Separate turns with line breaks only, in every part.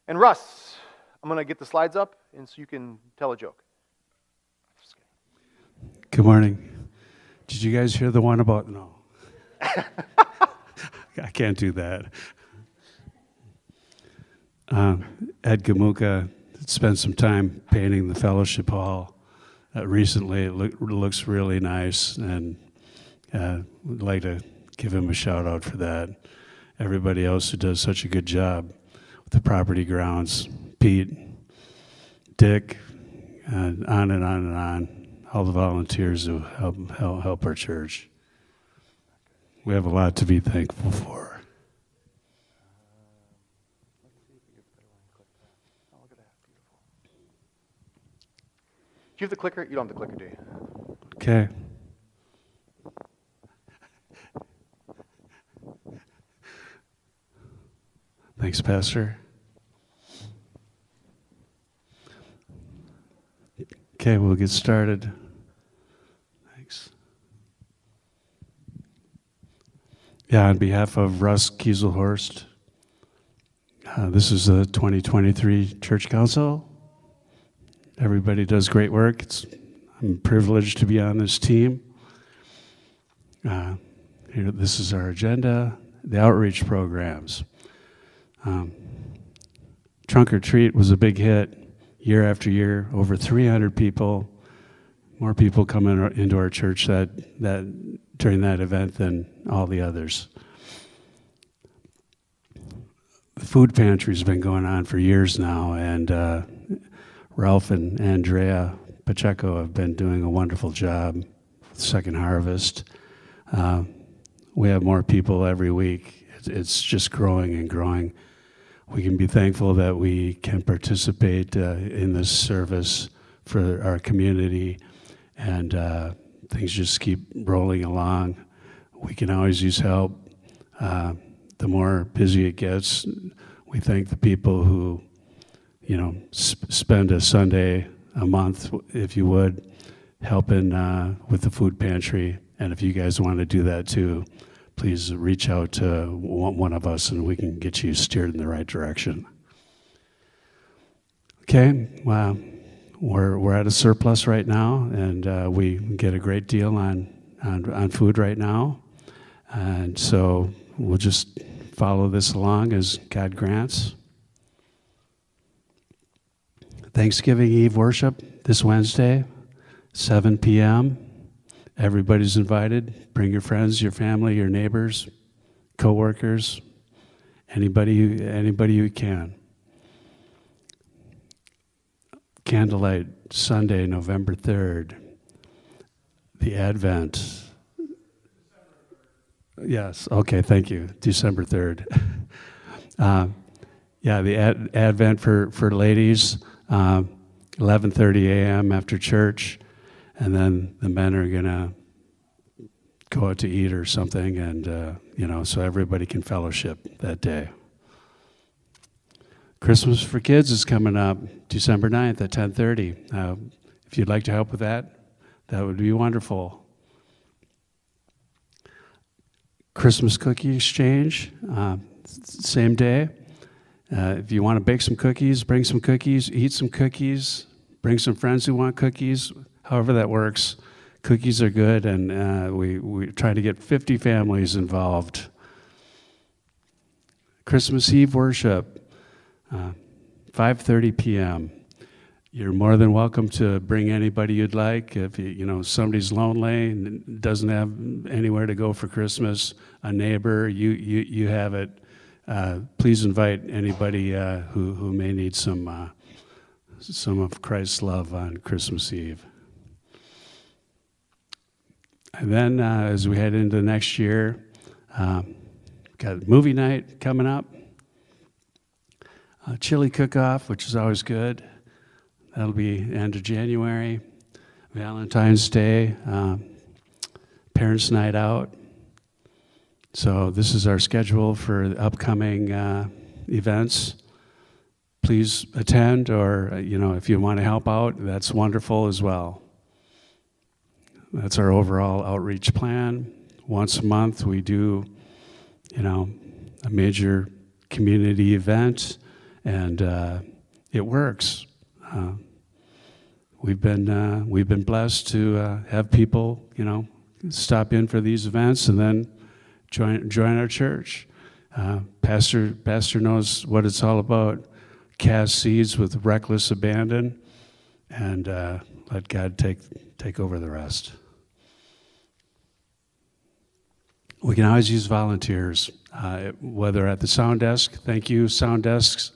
And Russ, I'm going to get the slides up, and so you can tell a joke.
Good morning. Did you guys hear the one about, no. I can't do that. Ed Gamuka spent some time painting the fellowship hall recently. It looks really nice, and would like to give him a shout out for that. Everybody else who does such a good job with the property grounds, Pete, Dick, and on and on and on. All the volunteers who help our church. We have a lot to be thankful for.
Do you have the clicker? You don't have the clicker, do you?
Okay. Thanks, Pastor. Okay, we'll get started. Thanks. Yeah, on behalf of Russ Kieselhorst, this is the 2023 Church Council. Everybody does great work. I'm privileged to be on this team. This is our agenda, the outreach programs. Trunk or Treat was a big hit year after year, over 300 people, more people coming into our church that during that event than all the others. The food pantry's been going on for years now, and Ralph and Andrea Pacheco have been doing a wonderful job with Second Harvest. We have more people every week. It's just growing and growing. We can be thankful that we can participate in this service for our community, and things just keep rolling along. We can always use help. The more busy it gets, we thank the people who, spend a Sunday a month, if you would, helping with the food pantry. And if you guys want to do that too, please reach out to one of us and we can get you steered in the right direction. Okay, well, we're at a surplus right now, and we get a great deal on food right now. And so we'll just follow this along as God grants. Thanksgiving Eve worship this Wednesday, 7 p.m. Everybody's invited. Bring your friends, your family, your neighbors, co-workers, anybody you can. Candlelight Sunday, November 3rd. The Advent. Yes, okay, thank you. December 3rd. The Advent for ladies, 11:30 a.m. after church. And then the men are going to go out to eat or something, and, so everybody can fellowship that day. Christmas for Kids is coming up December 9th at 10:30. If you'd like to help with that, that would be wonderful. Christmas cookie exchange, same day. If you want to bake some cookies, bring some cookies, eat some cookies, bring some friends who want cookies. However that works, cookies are good, and we try to get 50 families involved. Christmas Eve worship, 5:30 p.m. You're more than welcome to bring anybody you'd like. If somebody's lonely and doesn't have anywhere to go for Christmas, a neighbor, you have it. Please invite anybody who may need some of Christ's love on Christmas Eve. And then as we head into next year, got movie night coming up, chili cook-off, which is always good. That'll be end of January. Valentine's Day, parents' night out. So this is our schedule for the upcoming events. Please attend, or if you want to help out, that's wonderful as well. That's our overall outreach plan. Once a month, we do, a major community event, and it works. We've been blessed to have people, stop in for these events and then join our church. Pastor knows what it's all about. Cast seeds with reckless abandon, and let God take over the rest. We can always use volunteers, whether at the sound desk. Thank you, sound desks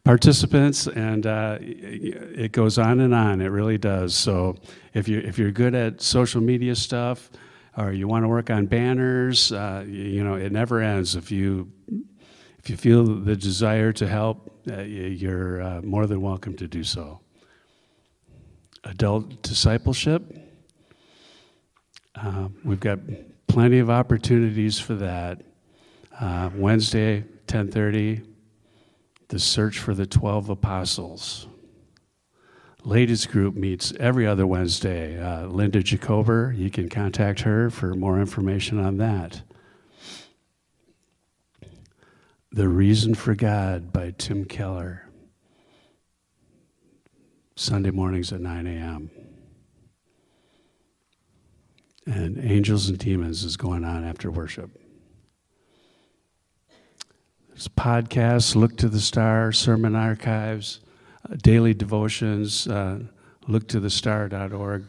participants, and it goes on and on. It really does. So if you're good at social media stuff, or you want to work on banners, it never ends. If you feel the desire to help, you're more than welcome to do so. Adult discipleship. We've got plenty of opportunities for that. Wednesday, 10:30, the search for the 12 apostles. Ladies group meets every other Wednesday. Linda Jacober, you can contact her for more information on that. The Reason for God by Tim Keller. Sunday mornings at 9 a.m. And Angels and Demons is going on after worship. There's podcasts, Look to the Star, sermon archives, daily devotions, looktothestar.org.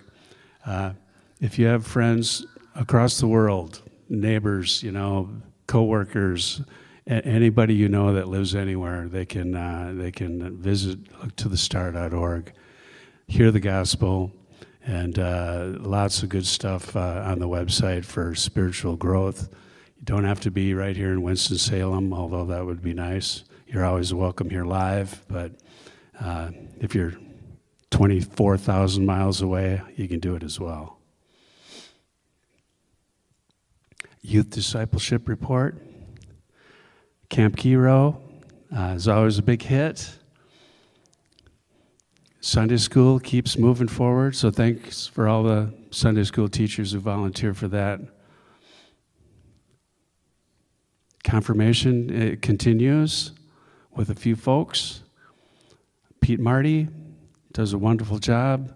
If you have friends across the world, neighbors, co-workers, anybody you know that lives anywhere, they can visit looktothestar.org, hear the gospel, and lots of good stuff on the website for spiritual growth. You don't have to be right here in Winston-Salem, although that would be nice. You're always welcome here live, but if you're 24,000 miles away, you can do it as well. Youth Discipleship Report. Camp Kiro is always a big hit. Sunday school keeps moving forward, so thanks for all the Sunday school teachers who volunteer for that. Confirmation, it continues with a few folks. Pete Marty does a wonderful job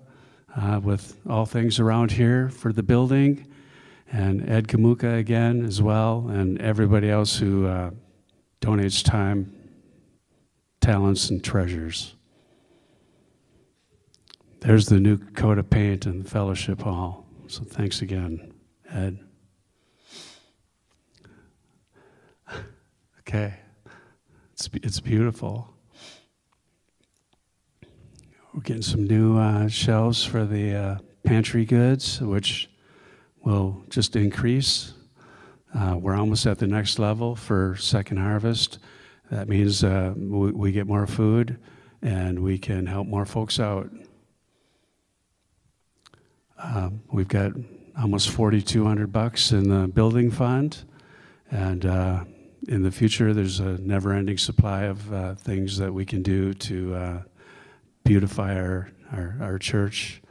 with all things around here for the building, and Ed Kamuka again as well, and everybody else who donates time, talents, and treasures. There's the new coat of paint in the fellowship hall. So thanks again, Ed. Okay, it's beautiful. We're getting some new shelves for the pantry goods, which will just increase. We're almost at the next level for second harvest. That means we get more food and we can help more folks out. We've got almost $4,200 in the building fund, and in the future there's a never-ending supply of things that we can do to beautify our church.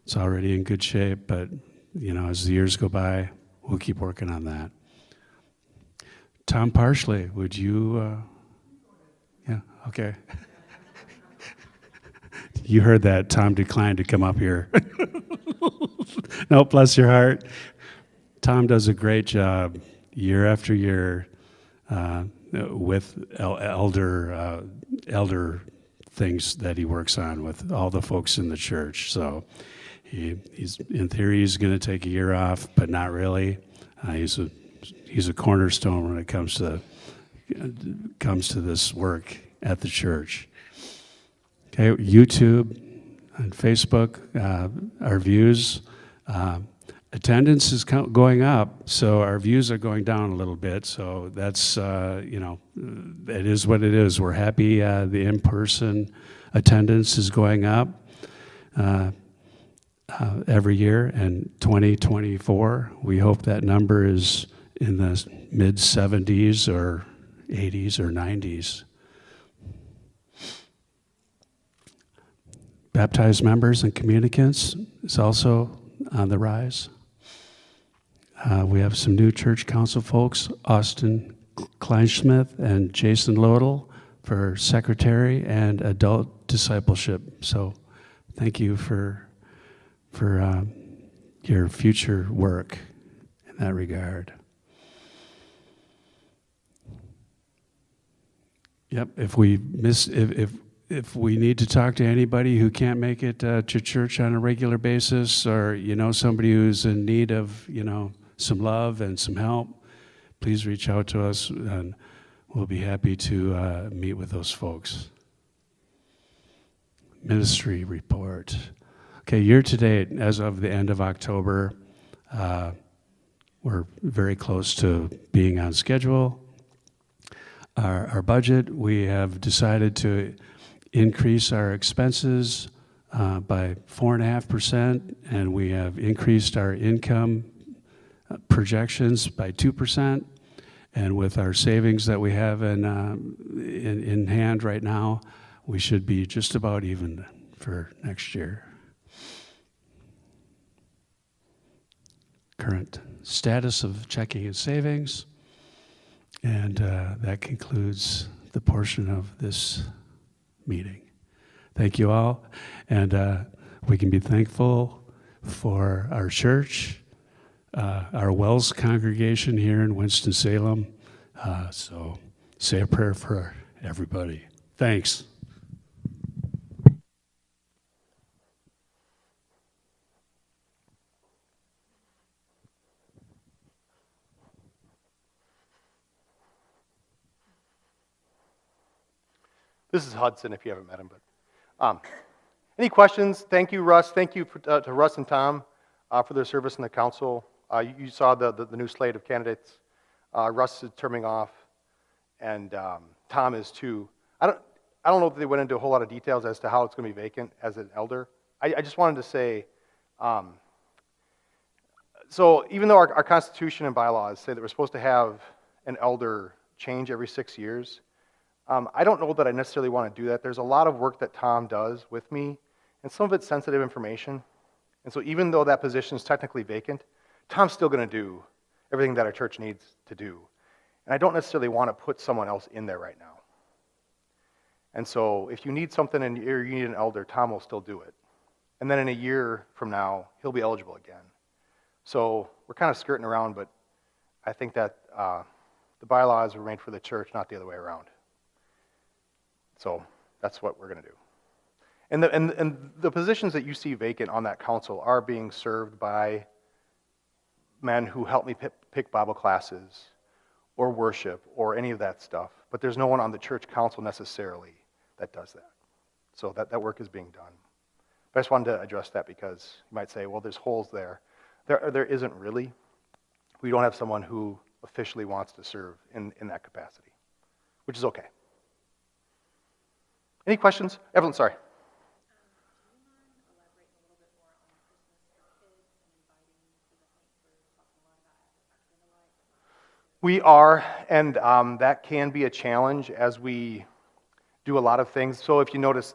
It's already in good shape, but as the years go by, we'll keep working on that. Tom Parsley, would you? Yeah, okay. You heard that. Tom declined to come up here. No, bless your heart. Tom does a great job year after year with elder things that he works on with all the folks in the church. So he's in theory he's going to take a year off, but not really. He's a cornerstone when it comes to this work at the church. Okay, YouTube and Facebook, our views. Attendance is going up, so our views are going down a little bit. So that's, it is what it is. We're happy the in-person attendance is going up every year. And 2024, we hope that number is in the mid-70s or 80s or 90s. Baptized members and communicants is also on the rise. We have some new church council folks, Austin Kleinschmidt and Jason Lodel. for secretary and adult discipleship. So thank you for your future work in that regard. Yep. If we need to talk to anybody who can't make it to church on a regular basis, or somebody who's in need of some love and some help, please reach out to us, and we'll be happy to meet with those folks. Ministry report. Okay, year to date, as of the end of October, we're very close to being on schedule. Our budget, we have decided to increase our expenses by 4.5%, and we have increased our income projections by 2%. And with our savings that we have in hand right now, we should be just about even for next year. Current status of checking and savings. And that concludes the portion of this meeting. Thank you all. And we can be thankful for our church, our Wells congregation here in Winston-Salem. So say a prayer for everybody. Thanks.
This is Hudson, if you haven't met him. But any questions? Thank you, Russ. Thank you to Russ and Tom for their service in the council. You saw the new slate of candidates. Russ is terming off, and Tom is too. I don't know if they went into a whole lot of details as to how it's going to be vacant as an elder. I just wanted to say, so even though our Constitution and bylaws say that we're supposed to have an elder change every 6 years, I don't know that I necessarily want to do that. There's a lot of work that Tom does with me, and some of it's sensitive information. And so even though that position is technically vacant, Tom's still going to do everything that our church needs to do. And I don't necessarily want to put someone else in there right now. And so if you need something and you need an elder, Tom will still do it. And then in a year from now, he'll be eligible again. So we're kind of skirting around, but I think that the bylaws were made for the church, not the other way around. So that's what we're going to do. And the positions that you see vacant on that council are being served by men who help me pick Bible classes or worship or any of that stuff. But there's no one on the church council necessarily that does that. So that work is being done. But I just wanted to address that because you might say, well, there's holes there. There isn't really. We don't have someone who officially wants to serve in that capacity, which is okay. Any questions? Evelyn, sorry.
Do you mind elaborating a little bit more on Christmas for kids and inviting to the point we're talking a lot about candlelight?
We are, and that can be a challenge as we do a lot of things. So if you notice,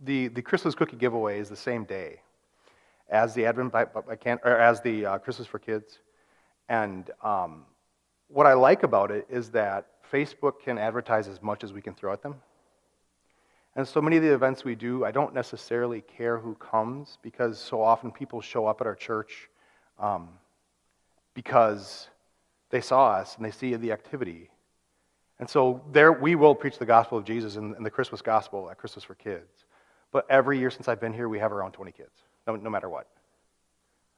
the Christmas cookie giveaway is the same day as the as the Christmas for Kids. And what I like about it is that Facebook can advertise as much as we can throw at them. And so many of the events we do, I don't necessarily care who comes because so often people show up at our church because they saw us and they see the activity. And so there we will preach the gospel of Jesus and the Christmas gospel at Christmas for Kids. But every year since I've been here, we have around 20 kids, no matter what.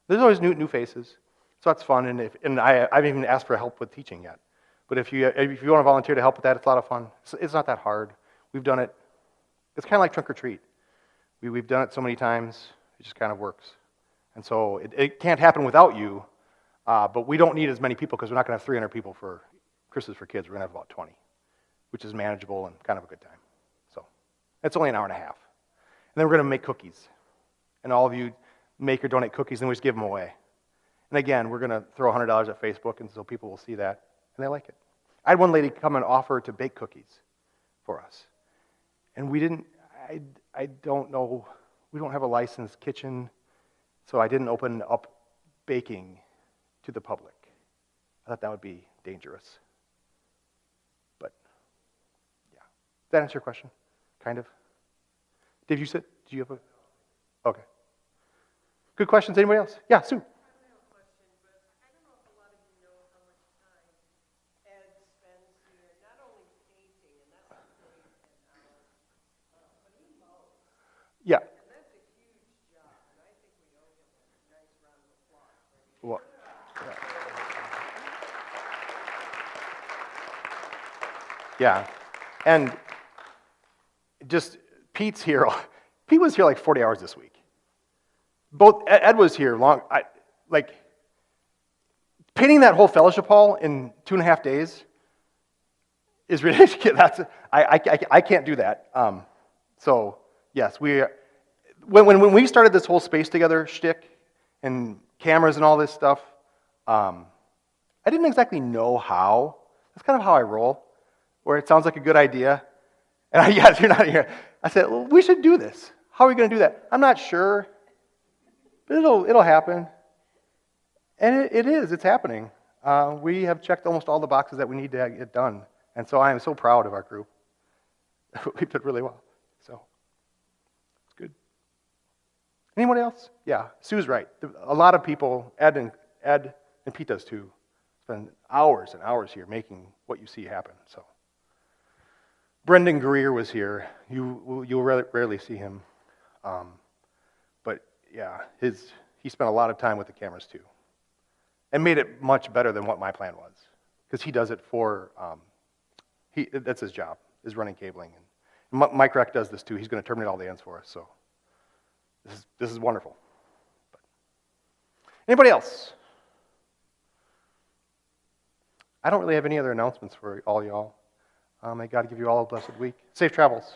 There's always new faces, so that's fun. And I haven't even asked for help with teaching yet. But if you want to volunteer to help with that, it's a lot of fun. It's not that hard. We've done it. It's kind of like trunk or treat. We've done it so many times, it just kind of works. And so it can't happen without you, but we don't need as many people because we're not going to have 300 people for Christmas for Kids. We're going to have about 20, which is manageable and kind of a good time. So it's only an hour and a half. And then we're going to make cookies. And all of you make or donate cookies, and we just give them away. And again, we're going to throw $100 at Facebook, and so people will see that, and they like it. I had one lady come and offer to bake cookies for us. And we didn't, I don't know, we don't have a licensed kitchen, so I didn't open up baking to the public. I thought that would be dangerous. But, yeah. that answer your question? Kind of? Dave, did you have a, okay. Good questions. Anybody else? Yeah, Sue. Yeah. Well, yeah. And just Pete's here. Pete was here like 40 hours this week. Ed was here like painting that whole fellowship hall in 2.5 days is ridiculous. I can't do that. So yes, when we started this whole space together shtick and cameras and all this stuff, I didn't exactly know how. That's kind of how I roll, where it sounds like a good idea. And yes, you're not here. I said, well, we should do this. How are we going to do that? I'm not sure, but it'll happen. And it's happening. We have checked almost all the boxes that we need to get done. And so I am so proud of our group. We've done really well. So it's good. Anyone else? Yeah, Sue's right. A lot of people, Ed and Pete does too, spend hours and hours here making what you see happen. So Brendan Greer was here. You'll rarely see him. But yeah, he spent a lot of time with the cameras too. And made it much better than what my plan was. Because he does it for, that's his job, is running cabling. And Mike Reck does this too. He's going to terminate all the ends for us. So this is wonderful. But anybody else? I don't really have any other announcements for all y'all. May God give you all a blessed week. Safe travels.